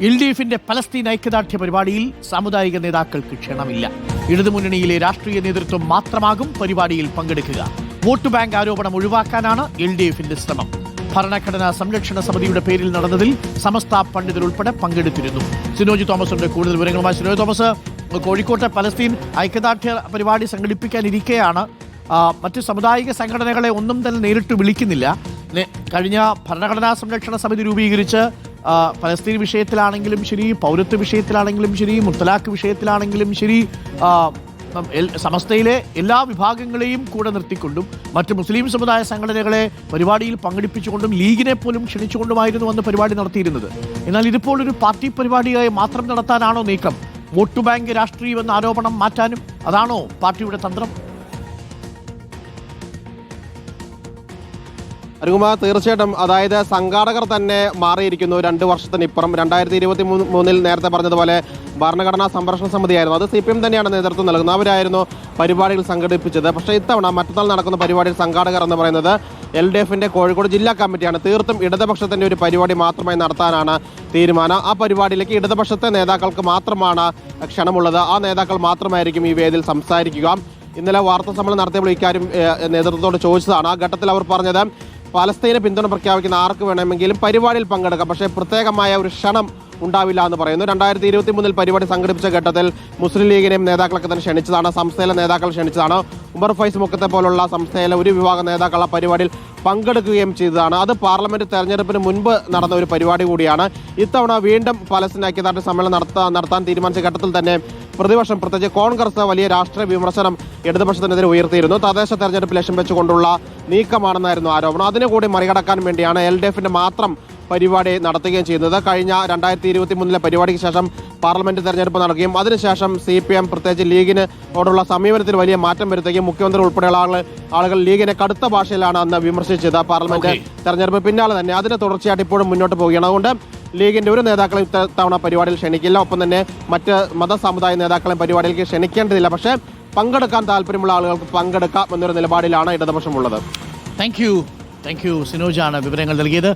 LDFിന്റെ Palestine ഐക്യദാർഢ്യ പരിപാടിയിൽ സാമുദായിക നേതാക്കൾക്ക് ക്ഷണമില്ല. ഇടതുമുന്നണിയിലെ രാഷ്ട്രീയ നേതൃത്വം മാത്രമാകും പരിപാടിയിൽ പങ്കെടുക്കുക. വോട്ട് ബാങ്ക് ആരോപണം ഒഴിവാക്കാനാണ് LDFിന്റെ ശ്രമം. ഭരണഘടനാ സംരക്ഷണ സമിതിയുടെ പേരിൽ നടന്നതിൽ സമസ്ത പണ്ഡിതരുൾപ്പെടെ പങ്കെടുത്തിരുന്നു. സിനോജ് തോമസിന്റെ കൂടുതൽ വിവരങ്ങളുമായി. സിനോജ് തോമസ്, കോഴിക്കോട്ടെ പലസ്തീൻ ഐക്യദാർഢ്യ പരിപാടി സംഘടിപ്പിക്കാനിരിക്കെയാണ് മറ്റ് സാമുദായിക സംഘടനകളെ ഒന്നും തന്നെ നേരിട്ട് വിളിക്കുന്നില്ല. കഴിഞ്ഞ ഭരണഘടനാ സംരക്ഷണ സമിതി രൂപീകരിച്ച് പലസ്തീൻ വിഷയത്തിലാണെങ്കിലും ശരി, പൗരത്വ വിഷയത്തിലാണെങ്കിലും ശരി, മുത്തലാഖ് വിഷയത്തിലാണെങ്കിലും ശരി, സമസ്തയിലെ എല്ലാ വിഭാഗങ്ങളെയും കൂടെ നിർത്തിക്കൊണ്ടും മറ്റ് മുസ്ലിം സമുദായ സംഘടനകളെ പരിപാടിയിൽ പങ്കെടുപ്പിച്ചുകൊണ്ടും ലീഗിനെ പോലും ക്ഷണിച്ചുകൊണ്ടുമായിരുന്നു അന്ന് പരിപാടി നടത്തിയിരുന്നത്. എന്നാൽ ഇതിപ്പോൾ ഒരു പാർട്ടി പരിപാടിയായി മാത്രം നടത്താനാണോ നീക്കം? വോട്ട് ബാങ്ക് രാഷ്ട്രീയം എന്ന ആരോപണം മാറ്റാനും അതാണോ പാർട്ടിയുടെ തന്ത്രം? അരുകുമാർ, തീർച്ചയായിട്ടും. അതായത് സംഘാടകർ തന്നെ മാറിയിരിക്കുന്നു 2 വർഷത്തിനിപ്പുറം. 2023 നേരത്തെ പറഞ്ഞതുപോലെ ഭരണഘടനാ സംരക്ഷണ സമിതിയായിരുന്നു, അത് CPM തന്നെയാണ് നേതൃത്വം നൽകുന്നത്. അവരായിരുന്നു പരിപാടികൾ സംഘടിപ്പിച്ചത്. പക്ഷേ ഇത്തവണ മറ്റന്നാൾ നടക്കുന്ന പരിപാടിയിൽ സംഘാടകർ എന്ന് പറയുന്നത് LDFിന്റെ കോഴിക്കോട് ജില്ലാ കമ്മിറ്റിയാണ്. തീർത്തും ഇടതുപക്ഷത്തിന്റെ ഒരു പരിപാടി മാത്രമായി നടത്താനാണ് തീരുമാനം. ആ പരിപാടിയിലേക്ക് ഇടതുപക്ഷത്തെ നേതാക്കൾക്ക് മാത്രമാണ് ക്ഷണമുള്ളത്. ആ നേതാക്കൾ മാത്രമായിരിക്കും ഈ വേദിയിൽ സംസാരിക്കുക. ഇന്നലെ വാർത്താ സമ്മേളനം നടത്തിയപ്പോൾ ഇക്കാര്യം നേതൃത്വത്തോട് ചോദിച്ചതാണ്. ആ ഘട്ടത്തിൽ അവർ പറഞ്ഞത് പലസ്തീനെ പിന്തുണ പ്രഖ്യാപിക്കുന്ന ആർക്ക് വേണമെങ്കിലും പരിപാടിയിൽ പങ്കെടുക്കാം, പക്ഷേ പ്രത്യേകമായ ഒരു ക്ഷണം ഉണ്ടാവില്ല എന്ന് പറയുന്നു. 2023 പരിപാടി സംഘടിപ്പിച്ച ഘട്ടത്തിൽ മുസ്ലിം ലീഗിനെയും നേതാക്കളൊക്കെ തന്നെ ക്ഷണിച്ചതാണ്, സംസ്ഥയിലെ നേതാക്കൾ ക്ഷണിച്ചതാണ്. ഉമർ ഫൈസ് മുക്കത്തെ പോലുള്ള സംസ്ഥയിലെ ഒരു വിഭാഗം നേതാക്കൾ ആ പരിപാടിയിൽ പങ്കെടുക്കുകയും ചെയ്തതാണ്. അത് പാർലമെന്റ് തെരഞ്ഞെടുപ്പിന് മുൻപ് നടന്ന ഒരു പരിപാടി കൂടിയാണ്. ഇത്തവണ വീണ്ടും പലസ്തീൻ ഐക്യദാർഢ്യ സമ്മേളനം നടത്താൻ തീരുമാനിച്ച ഘട്ടത്തിൽ തന്നെ പ്രതിപക്ഷം, പ്രത്യേകിച്ച് കോൺഗ്രസ്, വലിയ രാഷ്ട്രീയ വിമർശനം ഇടതുപക്ഷത്തിനെതിരെ ഉയർത്തിയിരുന്നു. തദ്ദേശ തെരഞ്ഞെടുപ്പ് ലക്ഷ്യം വെച്ചുകൊണ്ടുള്ള നീക്കമാണെന്നായിരുന്നു ആരോപണം. അതിനെ കൂടി മറികടക്കാൻ വേണ്ടിയാണ് LDFിന്റെ മാത്രം പരിപാടി നടത്തുകയും ചെയ്യുന്നത്. കഴിഞ്ഞ 2023 പരിപാടിക്ക് ശേഷം പാർലമെന്റ് തെരഞ്ഞെടുപ്പ് നടക്കുകയും അതിനുശേഷം CPM പ്രത്യേകിച്ച് ലീഗിനോടുള്ള സമീപനത്തിൽ വലിയ മാറ്റം വരുത്തുകയും മുഖ്യമന്ത്രി ഉൾപ്പെടെയുള്ള ആളുകൾ ലീഗിനെ കടുത്ത ഭാഷയിലാണ് അന്ന് വിമർശിച്ചത്. പാർലമെന്റ് തെരഞ്ഞെടുപ്പ് പിന്നാലെ തന്നെ അതിന് തുടർച്ചയായിട്ട് ഇപ്പോഴും മുന്നോട്ട് പോവുകയാണ്. അതുകൊണ്ട് ലീഗിന്റെ ഒരു നേതാക്കളെ ഇത്തവണ പരിപാടിയിൽ ക്ഷണിക്കില്ല. ഒപ്പം തന്നെ മറ്റ് മതസമുദായ നേതാക്കളെ പരിപാടിയിലേക്ക് ക്ഷണിക്കേണ്ടതില്ല. പക്ഷേ പങ്കെടുക്കാൻ താല്പര്യമുള്ള ആളുകൾക്ക് പങ്കെടുക്കാം എന്നൊരു നിലപാടിലാണ് ഇടതുപക്ഷമുള്ളത്. താങ്ക് യു സിനോജാണ് വിവരങ്ങൾ നൽകിയത്.